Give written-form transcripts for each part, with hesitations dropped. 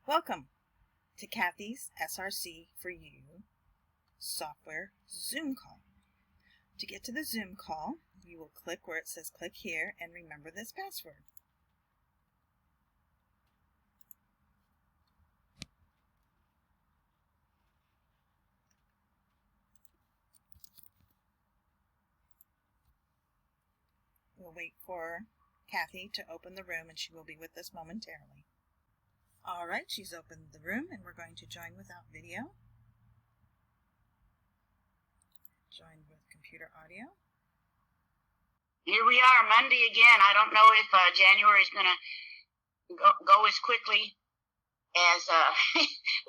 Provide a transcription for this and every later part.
Welcome to Cathy's SRC4U software Zoom call. To get to the Zoom call, you will click where it says click here and remember this password. We'll wait for Cathy to open the room and she will be with us momentarily. Alright, she's opened the room and we're going to join without video. Join with computer audio. Here we are, Monday again. I don't know if January is going to go as quickly as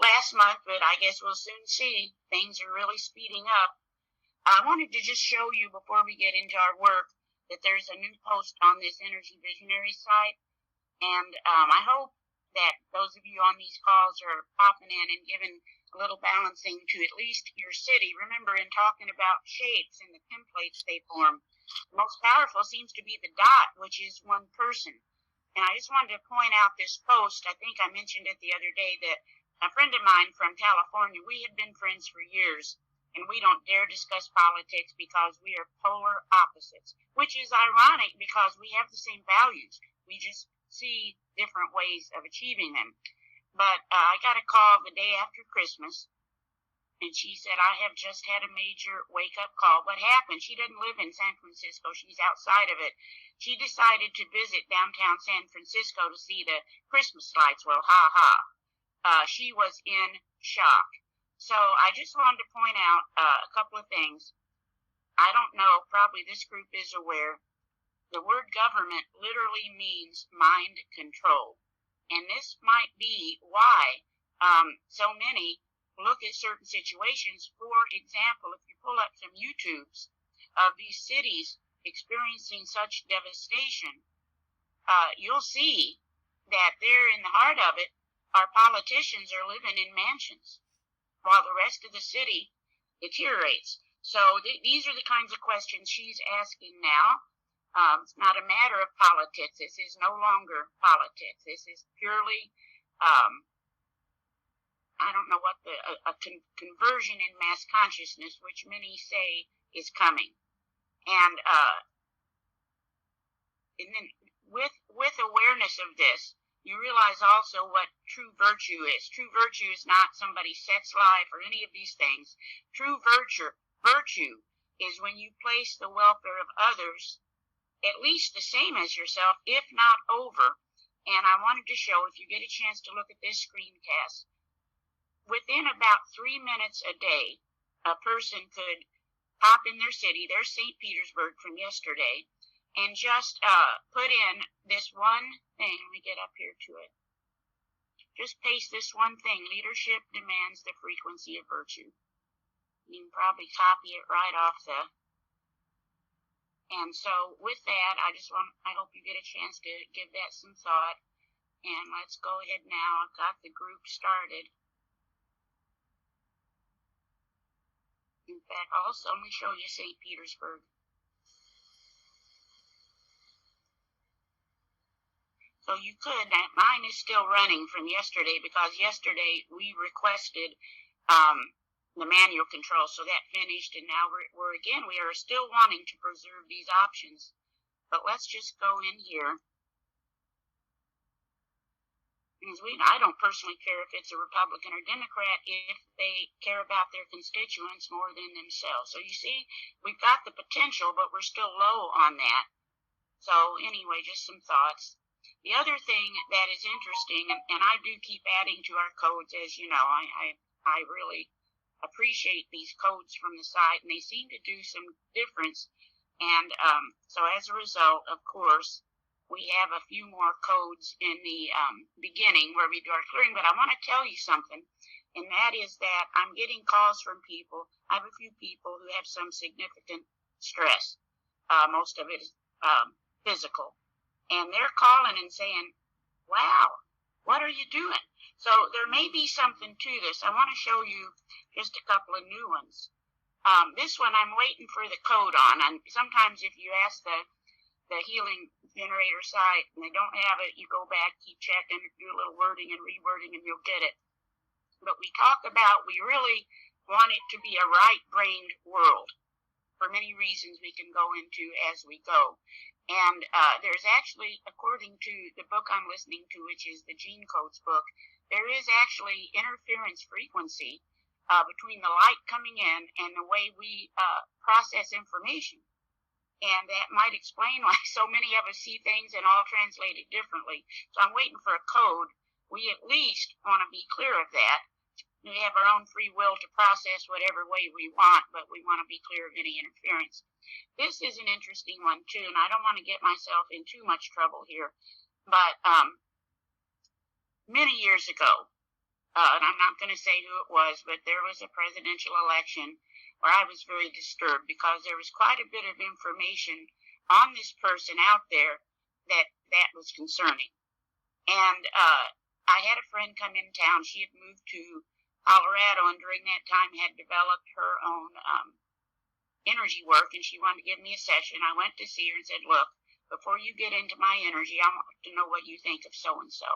last month, but I guess we'll soon see. Things are really speeding up. I wanted to just show you before we get into our work that there's a new post on this Energy Visionary site, and I hope that those of you on these calls are popping in and giving a little balancing to at least your city. Remember, in talking about shapes and the templates they form, the most powerful seems to be the dot, which is one person. And I just wanted to point out this post. I think I mentioned it the other day that a friend of mine from California, we had been friends for years, and we don't dare discuss politics because we are polar opposites, which is ironic because we have the same values. We just see different ways of achieving them. But I got a call the day after Christmas, and she said, I have just had a major wake-up call. What happened? She doesn't live in San Francisco. She's outside of it. She decided to visit downtown San Francisco to see the Christmas lights. Well, she was in shock. So I just wanted to point out a couple of things. I don't know, probably this group is aware. The word government literally means mind control. And this might be why so many look at certain situations. For example, if you pull up some YouTubes of these cities experiencing such devastation, you'll see that there in the heart of it, our politicians are living in mansions while the rest of the city deteriorates. So these are the kinds of questions she's asking now. It's not a matter of politics. This is no longer politics. This is purely, I don't know what a conversion in mass consciousness, which many say is coming. And then with awareness of this, you realize also what true virtue is. True virtue is not somebody's sex life or any of these things. True virtue is when you place the welfare of others at least the same as yourself, if not over. And I wanted to show, if you get a chance to look at this screencast, within about 3 minutes a day, a person could pop in their city, their St. Petersburg from yesterday, and just put in this one thing. Let me get up here to it. Just paste this one thing. Leadership demands the frequency of virtue. You can probably copy it right off the... And so with that, I hope you get a chance to give that some thought. And let's go ahead now. I've got the group started. In fact, also, let me show you St. Petersburg. So you could, mine is still running from yesterday because yesterday we requested the manual control, so that finished, and now we are still wanting to preserve these options. But let's just go in here. Because I don't personally care if it's a Republican or Democrat if they care about their constituents more than themselves. So you see, we've got the potential, but we're still low on that. So anyway, just some thoughts. The other thing that is interesting, and I do keep adding to our codes, as you know, I really appreciate these codes from the site, and they seem to do some difference. And so as a result, of course, we have a few more codes in the beginning where we do our clearing. But I want to tell you something, and that is that I'm getting calls from people. I have a few people who have some significant stress. Most of it is physical. And they're calling and saying, wow, what are you doing? So there may be something to this. I want to show you just a couple of new ones. This one I'm waiting for the code on. And sometimes if you ask the healing generator site and they don't have it, you go back, keep checking, do a little wording and rewording, and you'll get it. But we talk about we really want it to be a right-brained world for many reasons we can go into as we go. And there's actually, according to the book I'm listening to, which is the Gene Codes book, there is actually interference frequency between the light coming in and the way we process information. And that might explain why so many of us see things and all translate it differently. So I'm waiting for a code. We at least want to be clear of that. We have our own free will to process whatever way we want, but we want to be clear of any interference. This is an interesting one, too, and I don't want to get myself in too much trouble here. But many years ago, and I'm not going to say who it was, but there was a presidential election where I was very disturbed because there was quite a bit of information on this person out there that was concerning. And I had a friend come in town. She had moved to Colorado, and during that time had developed her own energy work, and she wanted to give me a session. I went to see her and said, look, before you get into my energy, I want to know what you think of so-and-so.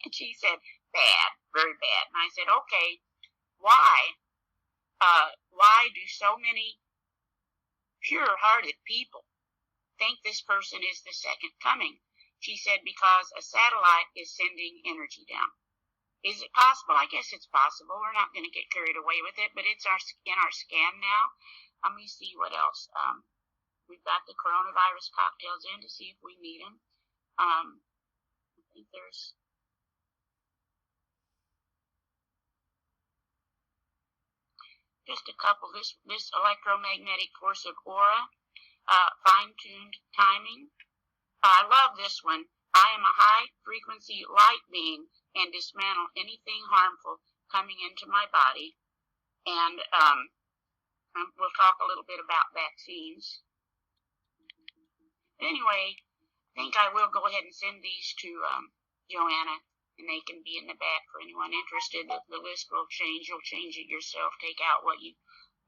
And she said, bad, very bad. And I said, okay, why do so many pure-hearted people think this person is the second coming? She said, because a satellite is sending energy down. Is it possible? I guess it's possible. We're not going to get carried away with it, but it's in our scan now. Let me see what else. We've got the coronavirus cocktails in to see if we need them. I think there's just a couple. This electromagnetic force of aura, fine-tuned timing. I love this one. I am a high-frequency light being and dismantle anything harmful coming into my body. And we'll talk a little bit about vaccines. Anyway, I think I will go ahead and send these to Joanna, and they can be in the back for anyone interested. The list will change. You'll change it yourself. Take out what you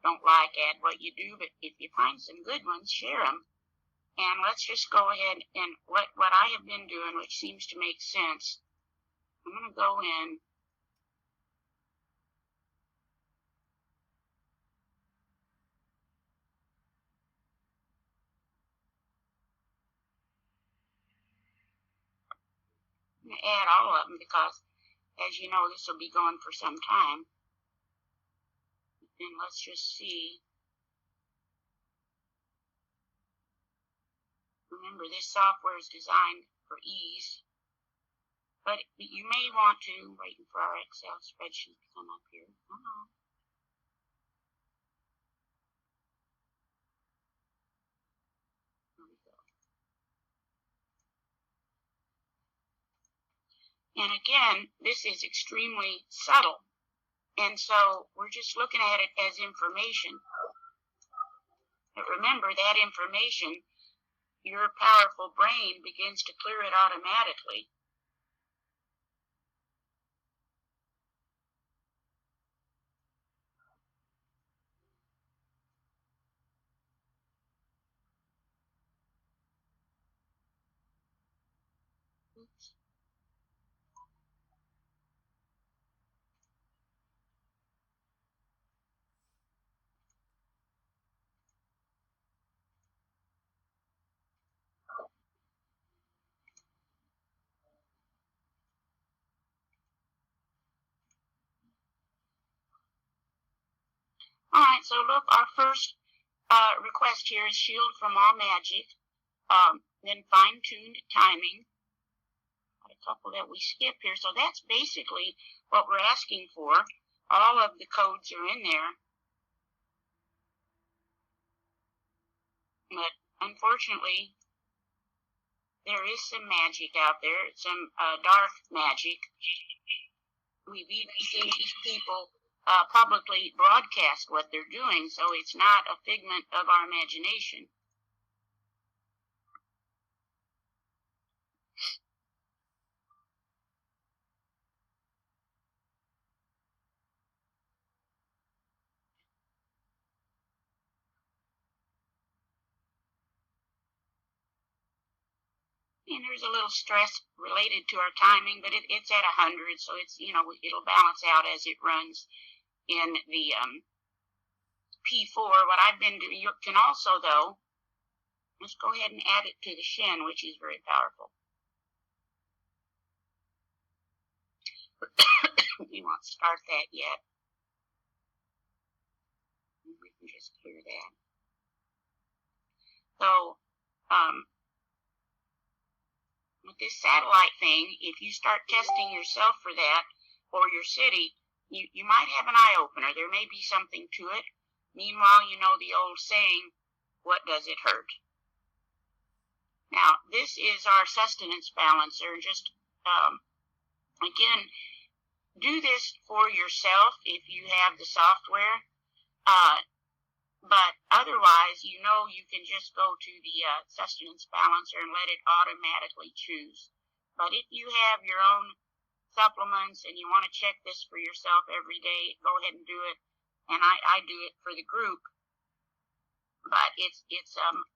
don't like, add what you do. But if you find some good ones, share them. And let's just go ahead and what I have been doing, which seems to make sense. I'm going to go in. I'm going to add all of them because, as you know, this will be going for some time. And let's just see. Remember, this software is designed for ease. But you may want to, waiting for our Excel spreadsheet to come up here. There we go. And again, this is extremely subtle. And so we're just looking at it as information. But remember, that information, your powerful brain begins to clear it automatically. Oops. All right, so look, our first request here is shield from all magic, then fine-tuned timing. Got a couple that we skip here, so that's basically what we're asking for. All of the codes are in there. But unfortunately, there is some magic out there, some dark magic. We've even seen these people publicly broadcast what they're doing, so it's not a figment of our imagination. And there's a little stress related to our timing, but it's at 100, so it's, it'll balance out as it runs in the P4. What I've been doing, you can also, though, let's go ahead and add it to the shin, which is very powerful. We won't start that yet. We can just clear that. So, with this satellite thing, if you start testing yourself for that, or your city, you might have an eye-opener. There may be something to it. Meanwhile, you know the old saying, what does it hurt? Now, this is our sustenance balancer. Just, again, do this for yourself if you have the software. But otherwise, you can just go to the sustenance balancer and let it automatically choose. But if you have your own supplements and you want to check this for yourself every day, go ahead and do it. And I do it for the group. But it's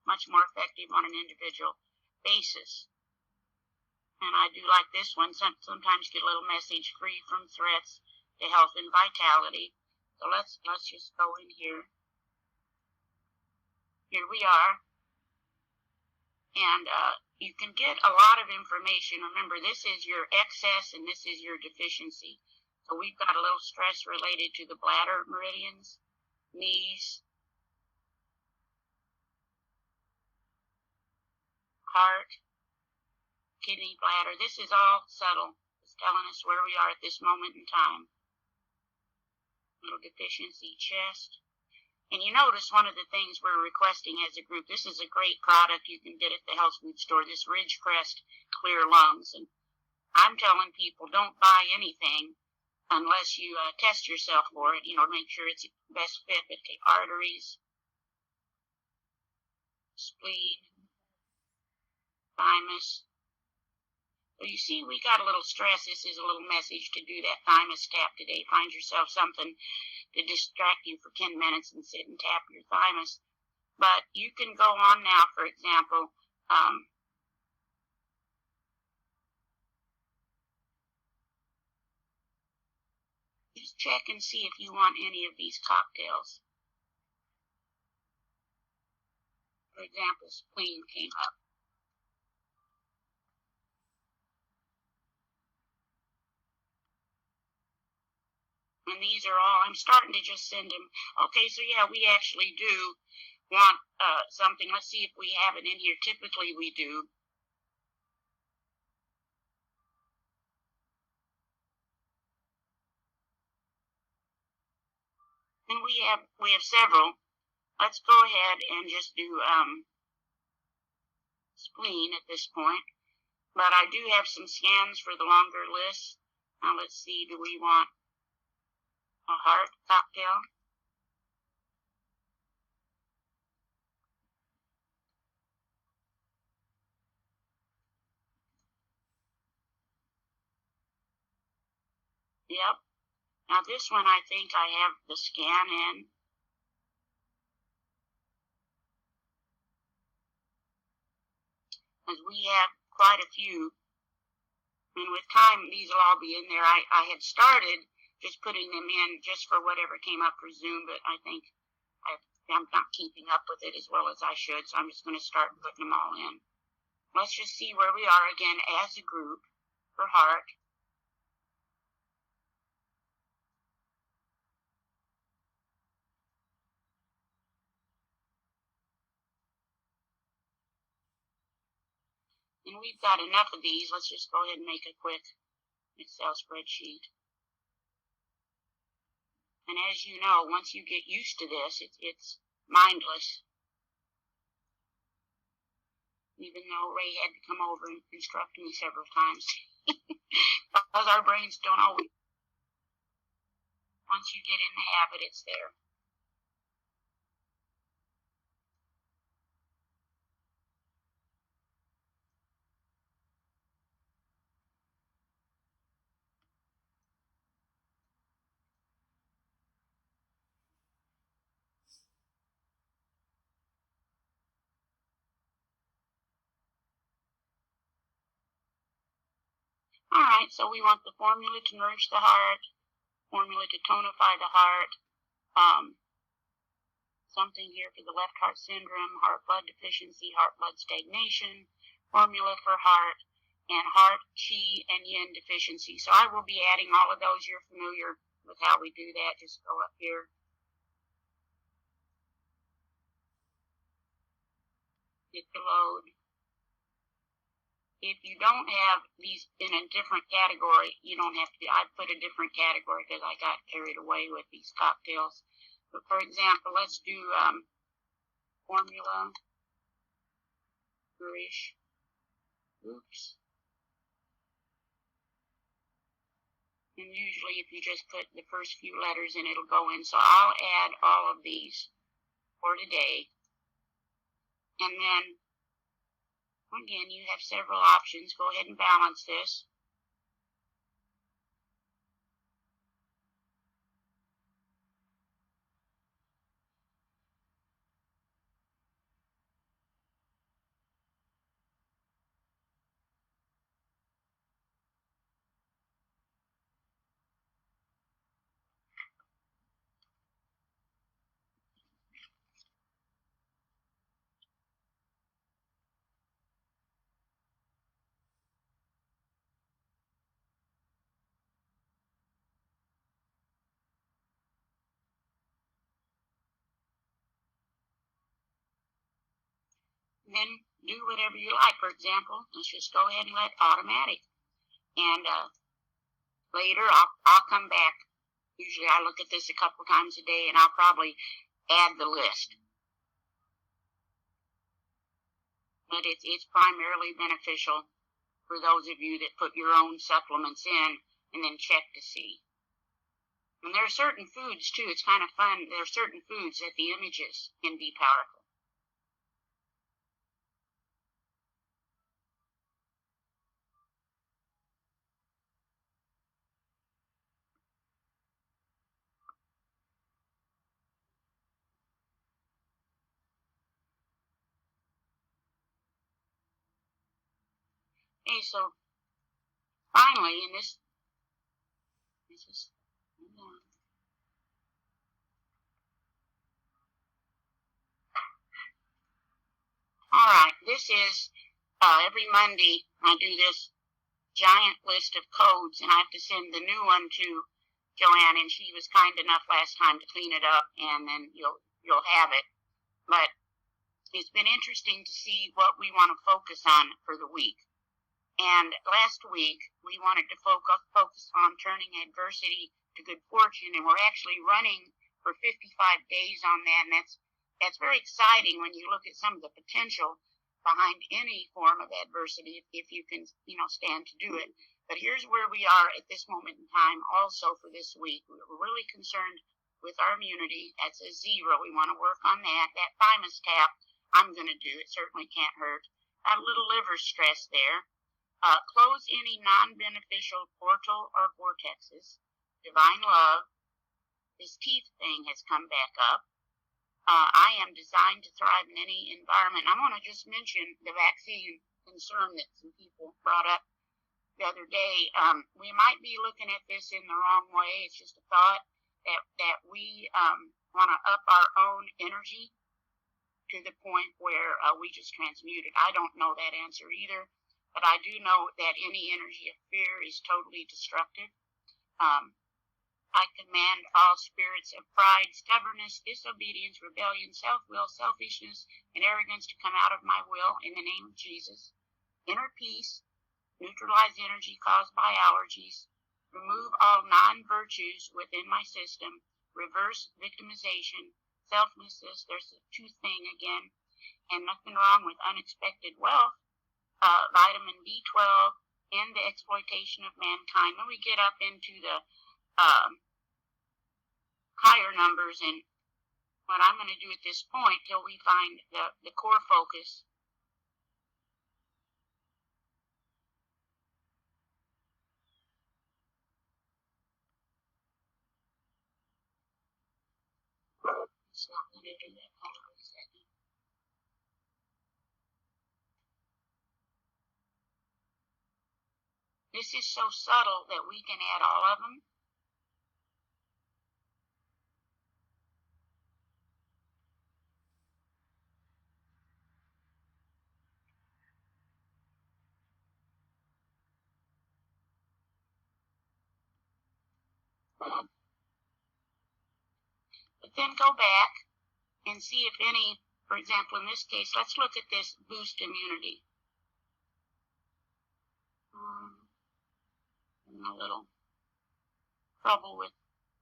much more effective on an individual basis. And I do like this one. Sometimes get a little message, free from threats to health and vitality. So let's just go in here. Here we are, and you can get a lot of information. Remember, this is your excess and this is your deficiency. So we've got a little stress related to the bladder meridians, knees, heart, kidney, bladder. This is all subtle. It's telling us where we are at this moment in time. Little deficiency, chest. And you notice one of the things we're requesting as a group, this is a great product you can get at the health food store, this Ridgecrest Clear Lungs. And I'm telling people, don't buy anything unless you test yourself for it, make sure it's the best fit. But the arteries, spleen, thymus. So you see, we got a little stress. This is a little message to do that thymus tap today. Find yourself something to distract you for 10 minutes and sit and tap your thymus. But you can go on now, for example, just check and see if you want any of these cocktails. For example, spleen came up. And these are all, I'm starting to just send them. Okay, so yeah, we actually do want something. Let's see if we have it in here. Typically we do. And we have several. Let's go ahead and just do spleen at this point. But I do have some scans for the longer list. Now let's see, do we want a heart cocktail? Yep. Now this one I think I have the scan in. Because we have quite a few. And with time, these will all be in there. I had started just putting them in just for whatever came up for Zoom, but I think I'm not keeping up with it as well as I should, so I'm just going to start putting them all in. Let's just see where we are again as a group for heart. And we've got enough of these. Let's just go ahead and make a quick Excel spreadsheet. And as you know, once you get used to this, it's mindless. Even though Ray had to come over and instruct me several times. Because our brains don't always. Once you get in the habit, it's there. All right, so we want the formula to nourish the heart, formula to tonify the heart, something here for the left heart syndrome, heart blood deficiency, heart blood stagnation, formula for heart, and heart, qi, and yin deficiency. So I will be adding all of those. You're familiar with how we do that. Just go up here. Hit the load. If you don't have these in a different category, you don't have to. I put a different category because I got carried away with these cocktails. But for example, let's do formula, nourish. Oops. And usually if you just put the first few letters in, it'll go in. So I'll add all of these for today. And then, again, you have several options. Go ahead and balance this. Then do whatever you like. For example, let's just go ahead and let automatic. And later I'll come back. Usually I look at this a couple times a day, and I'll probably add the list. But it's primarily beneficial for those of you that put your own supplements in and then check to see. And there are certain foods too. It's kind of fun. There are certain foods that the images can be powerful. Okay, so finally, in this is all right. This is every Monday I do this giant list of codes, and I have to send the new one to Joanne, and she was kind enough last time to clean it up, and then you'll have it. But it's been interesting to see what we want to focus on for the week. And last week we wanted to focus on turning adversity to good fortune, and we're actually running for 55 days on that. And that's very exciting when you look at some of the potential behind any form of adversity if you can, stand to do it. But here's where we are at this moment in time also for this week. We're really concerned with our immunity. That's a 0. We want to work on that. That thymus tap, I'm going to do. It certainly can't hurt. Got a little liver stress there. Close any non-beneficial portal or vortexes. Divine love. This teeth thing has come back up. I am designed to thrive in any environment. I want to just mention the vaccine concern that some people brought up the other day. We might be looking at this in the wrong way. It's just a thought that we want to up our own energy to the point where we just transmute it. I don't know that answer either, but I do know that any energy of fear is totally destructive. I command all spirits of pride, stubbornness, disobedience, rebellion, self-will, selfishness, and arrogance to come out of my will in the name of Jesus. Inner peace, neutralize energy caused by allergies, remove all non-virtues within my system, reverse victimization, selflessness, there's a tooth thing again, and nothing wrong with unexpected wealth, vitamin B12, and the exploitation of mankind. Then we get up into the higher numbers, and what I'm going to do at this point till we find the core focus. It's not going to do that. Hold on a second. this is so subtle that we can add all of them. But then go back and see if any, for example, in this case, let's look at this boost immunity. I'm a little trouble with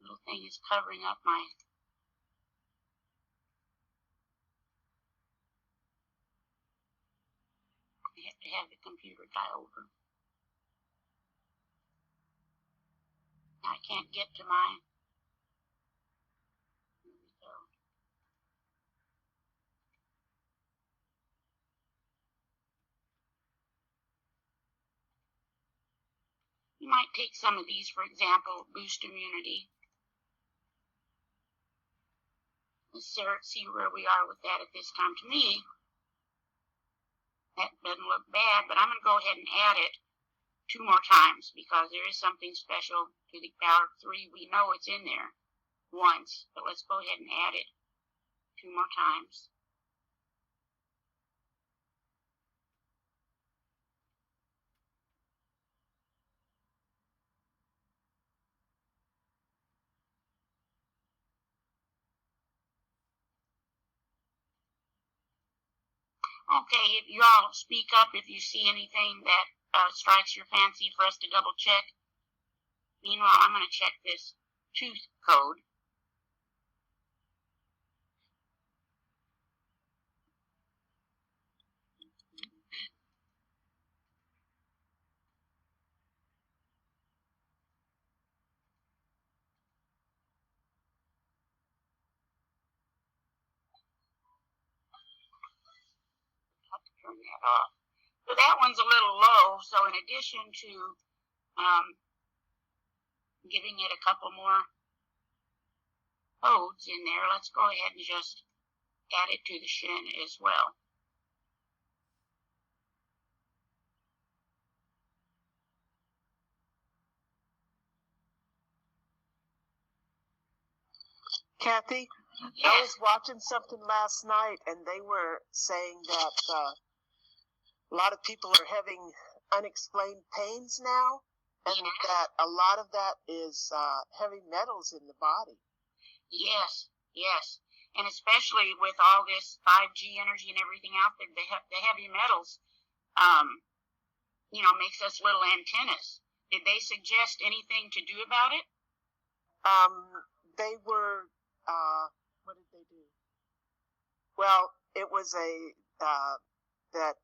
little thing is covering up my. I have to have the computer die over. I can't get to my. Here we go. You might take some of these, for example, boost immunity. Let's see where we are with that at this time. To me, that doesn't look bad, but I'm going to go ahead and add it 2 more times because there is something special to the power 3. We know it's in there once, but let's go ahead and add it 2 more times. Okay, if you all speak up if you see anything that strikes your fancy for us to double check. Meanwhile, I'm going to check this tooth code. Turn that off. So that one's a little low. So in addition to giving it a couple more codes in there, let's go ahead and just add it to the shin as well. Cathy, Yes. I was watching something last night, and they were saying that a lot of people are having unexplained pains now, and that a lot of that is heavy metals in the body. Yes, yes. And especially with all this 5G energy and everything out there, the heavy metals, makes us little antennas. Did they suggest anything to do about it? They were, what did they do? Well, it was that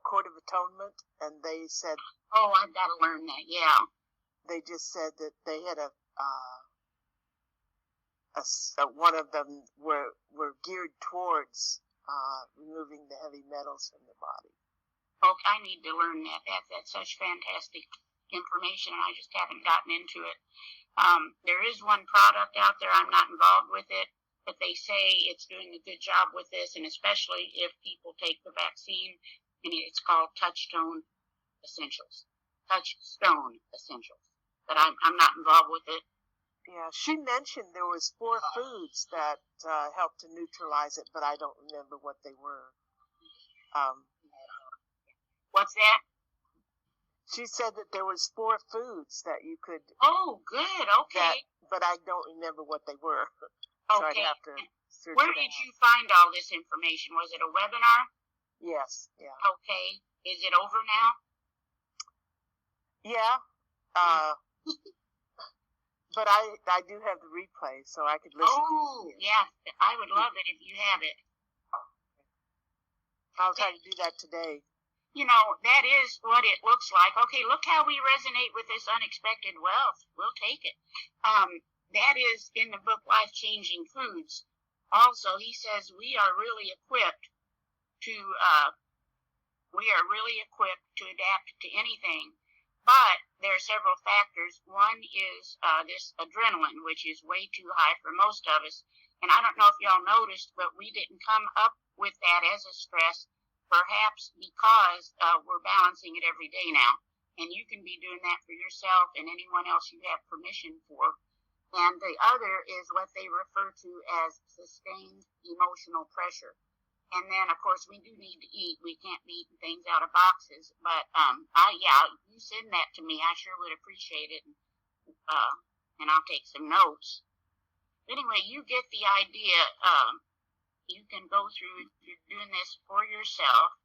Court of Atonement, and they said. Oh, I've got to learn that, yeah. They just said that they had one of them were geared towards removing the heavy metals from the body. Okay, I need to learn that. That's such fantastic information, and I just haven't gotten into it. There is one product out there, I'm not involved with it, but they say it's doing a good job with this, and especially if people take the vaccine, and it's called Touchstone Essentials. Touchstone Essentials. But I'm not involved with it. Yeah, she mentioned there was 4 foods that helped to neutralize it, but I don't remember what they were. What's that? She said that there was 4 foods that you could. Oh, good. Okay. But I don't remember what they were. So Okay. I'd have to search Where it did out. you find all this information? Was it a webinar? Yes. Yeah. Okay. Is it over now? Yeah. But I do have the replay, so I could listen. Oh, yeah. I would love it if you have it. I'll try to do that today. That is what it looks like. Okay, look how we resonate with this unexpected wealth. We'll take it. That is in the book Life Changing Foods. Also, he says we are really equipped to adapt to anything. But there are several factors. One is this adrenaline, which is way too high for most of us. And I don't know if y'all noticed, but we didn't come up with that as a stress, perhaps because we're balancing it every day now. And you can be doing that for yourself and anyone else you have permission for. And the other is what they refer to as sustained emotional pressure. And then, of course, we do need to eat. We can't be eating things out of boxes. But, you send that to me. I sure would appreciate it. And I'll take some notes. Anyway, you get the idea. You can go through, if you're doing this for yourself,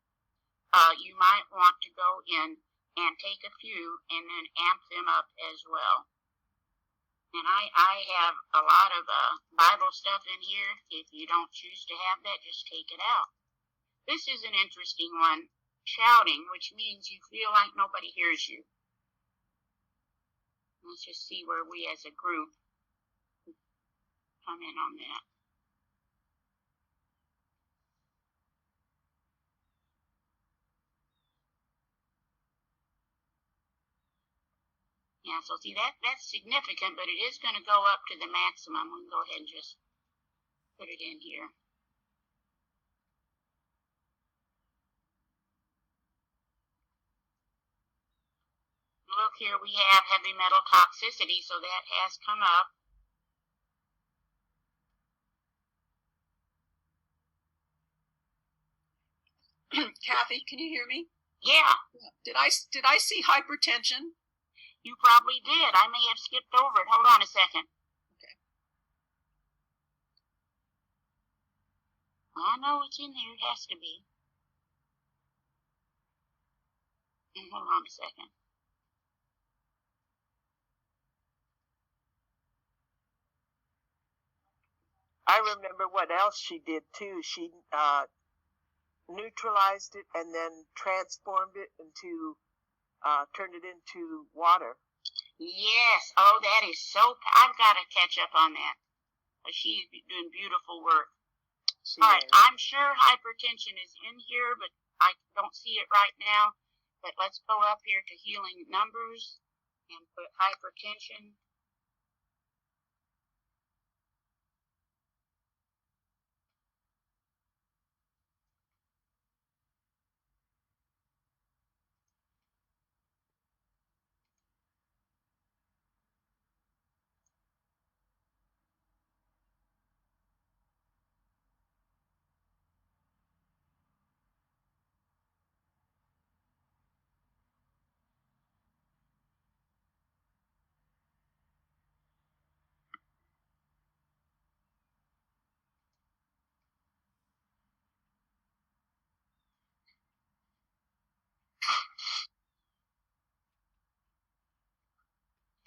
you might want to go in and take a few and then amp them up as well. And I have a lot of Bible stuff in here. If you don't choose to have that, just take it out. This is an interesting one. Shouting, which means you feel like nobody hears you. Let's just see where we as a group come in on that. Yeah, so see, that's significant, but it is going to go up to the maximum. We can go ahead and just put it in here. Look here, we have heavy metal toxicity, so that has come up. Cathy, can you hear me? Yeah. Did I see hypertension? You probably did. I may have skipped over it. Hold on a second. Okay. I know it's in there. It has to be. Hold on a second. I remember what else she did too. She neutralized it and then transformed it into, turned it into water. Yes. Oh, that is so. I've got to catch up on that. She's doing beautiful work. All right. I'm sure hypertension is in here, but I don't see it right now. But let's go up here to healing numbers and put hypertension.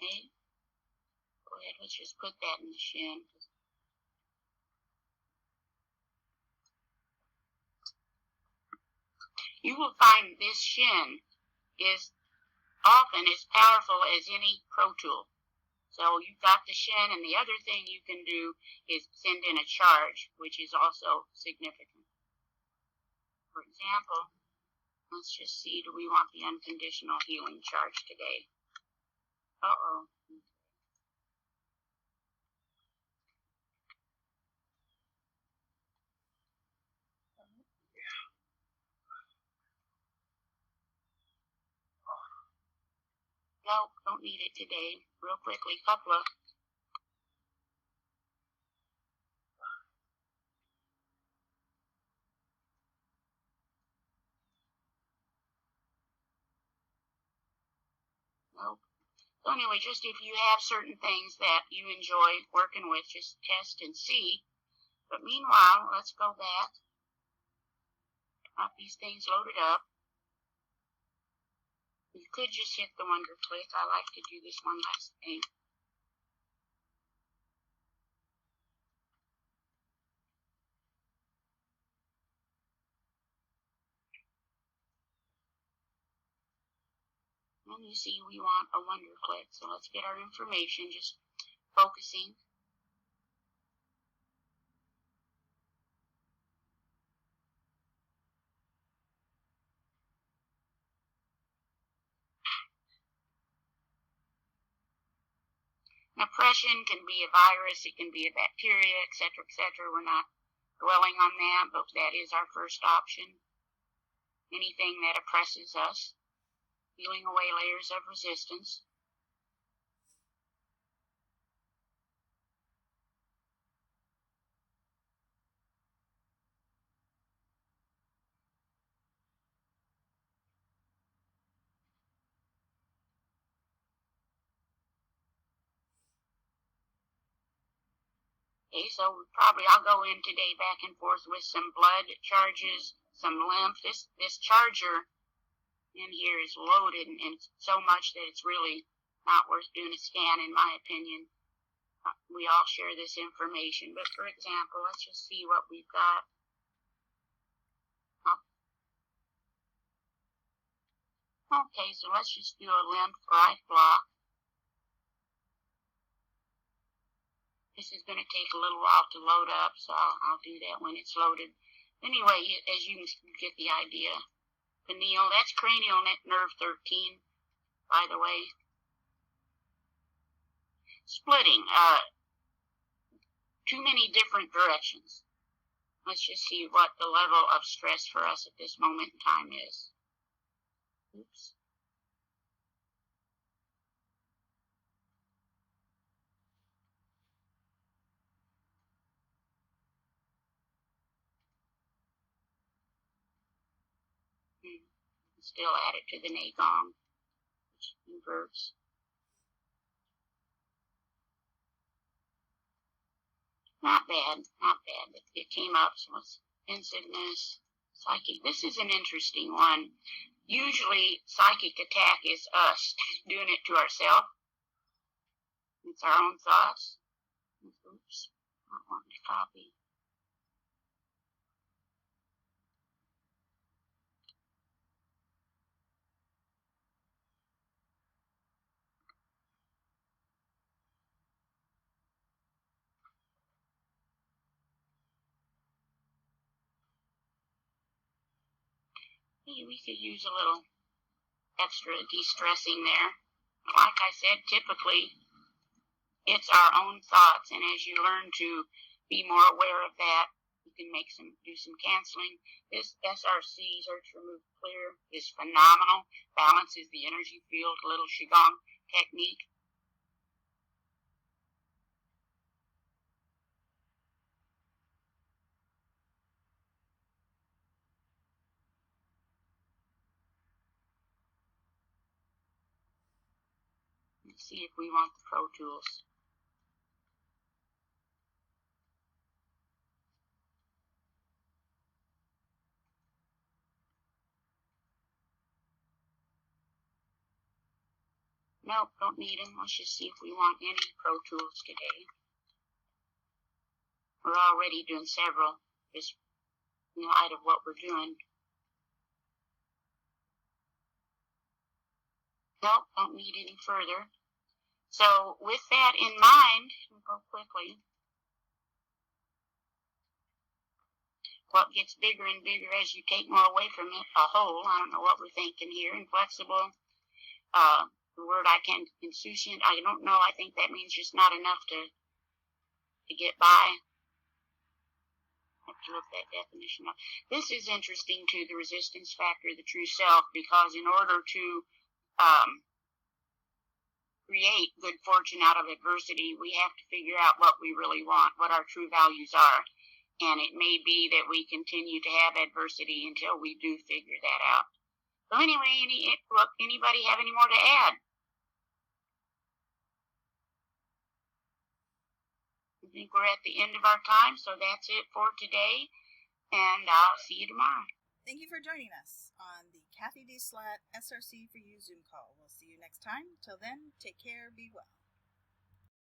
Okay. Go ahead. Let's just put that in the shin. You will find this shin is often as powerful as any Pro Tool. So you've got the shin, and the other thing you can do is send in a charge, which is also significant. For example, let's just see, do we want the unconditional healing charge today? Uh-oh. Nope, don't need it today. Real quickly, couple of. Nope. So anyway, just if you have certain things that you enjoy working with, just test and see. But meanwhile, let's go back. Got these things loaded up. You could just hit the wonder click. I like to do this one last thing. And you see we want a wonder click. So let's get our information, just focusing. Oppression can be a virus, it can be a bacteria, etc., etc. We're not dwelling on that, but that is our first option. Anything that oppresses us. peeling away layers of resistance. Okay, so I'll go in today back and forth with some blood charges, some lymph. This charger in here is loaded and so much that it's really not worth doing a scan, in my opinion. We all share this information, but for example, let's just see what we've got. Okay, so let's just do a lymph right block. This is going to take a little while to load up, so I'll do that when it's loaded. Anyway, as you can get the idea. Pineal, that's cranial nerve 13, by the way. Splitting, too many different directions. Let's just see what the level of stress for us at this moment in time is. Oops. Still add it to the Gong, which inverts. Not bad, not bad. It came up, so it's pensiveness, psychic. This is an interesting one. Usually, psychic attack is us doing it to ourselves. It's our own thoughts. Oops, not wanting to copy. Hey, we could use a little extra de-stressing there. Like I said, typically it's our own thoughts, and as you learn to be more aware of that, you can do some canceling. This SRC, Search, Remove, Clear, is phenomenal. Balances the energy field, a little QiGong technique. Let's see if we want the Pro Tools. Nope, don't need them. Let's just see if we want any Pro Tools today. We're already doing several, just in light of what we're doing. Nope, don't need any further. So with that in mind, we'll go quickly. What gets bigger and bigger as you take more away from it, a whole. I don't know what we're thinking here. Inflexible. The word I can, insouciant, I don't know. I think that means just not enough to get by. I have to look that definition up. This is interesting too, the resistance factor, the true self, because in order to create good fortune out of adversity, we have to figure out what we really want, what our true values are. And it may be that we continue to have adversity until we do figure that out. So anyway, anybody have any more to add? I think we're at the end of our time, so that's it for today, and I'll see you tomorrow. Thank you for joining us on the CathyDslaght SRC4U Zoom call. We'll see you next time. Till then, take care, be well.